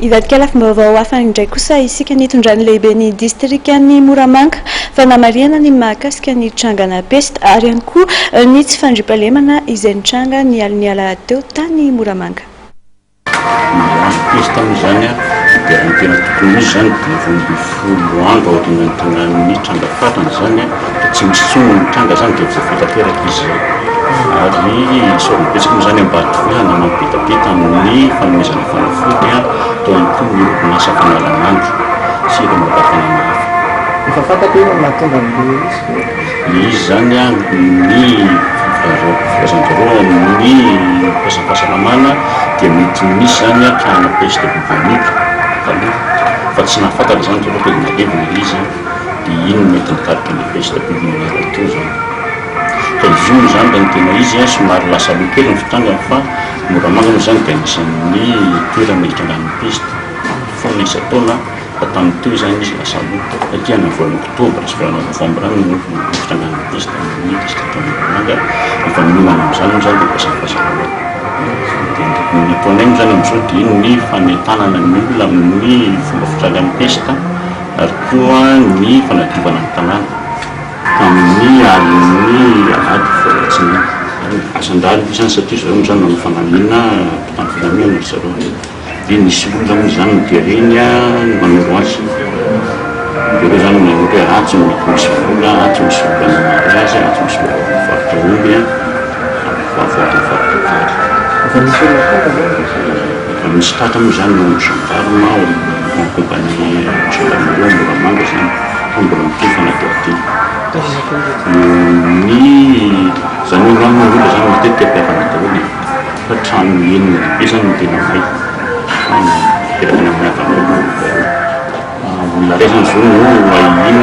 Idadika lafim-baovao hafa indray kosa isika ny tondrany lehibe ny distrikan'ny Moramanga fanamariana ny mahakasika ny trangana pesta ary ihany koa ny tsy fandriampahalemana izay nitranga ny aliniala teo tany Moramanga. Pesta amin'izany dia ny tena tokony izy zany dia folo andro aoriana ny tanàn'ny tranga fatana zany dia tsy misy tsony ny tranga zany dia efa tanteraka izy ary sorobetsaka moa zany ambadivohana mampitapita amin'ny fanomezana fanafody tao ihany koa ny orinasa fanalan'andro sy ireo makafanana hafa. Efa fantako hoe mahatonga an'ilay izy zany ny filazanjareo amin'ny fahasalamana dia mety misy zany trahana peste bubonique fa tsy nahafantatra zany tolo hoe nalevina izy dia iny mety nitarika ny peste bubonique teo zany. Fa izy io zany da ny tena izy somary lasa aloha kely ny fitrangana fa Moramanga moa zany dia anisan'ny toerana hitrangan'ny peste faona isa-taona fa tamin'ny teo zany izy lasa aloha satria ny volana oktobra sy volana novambra ny fitrangan'ny peste amin'ny district Moramanga efa miomana amin'izany moa zany dia lasa fahasalama. Ny toanainy zany amin'izao dia ny fanetanana ny olona amin'ny fomba fitrangan'ny peste ary koa ny fanadiovana ny tanàna amin'ny alin'ny alady voalatsiny asan-dalo izany satria zareo moa zany manao fanamiana mpitandro fanamiana zareo dia nisy olona moa zany midireny manoro azy ireo zany manao hoe ratsy mety misy vola ratsy misy olana mariazy ratsy misy mivarotra omby voavoatra kely. Efa misy tratra moa zany ny gendarme ny compagnie gendarmerie Moramanga zany fa mbola miteny fanadirady ny zany hoe rano olona zany matetika ampiavana daholo fa trano enina lehibe zany no tena may firavana amin'ny havan'olo olona ray zany zao no ahiny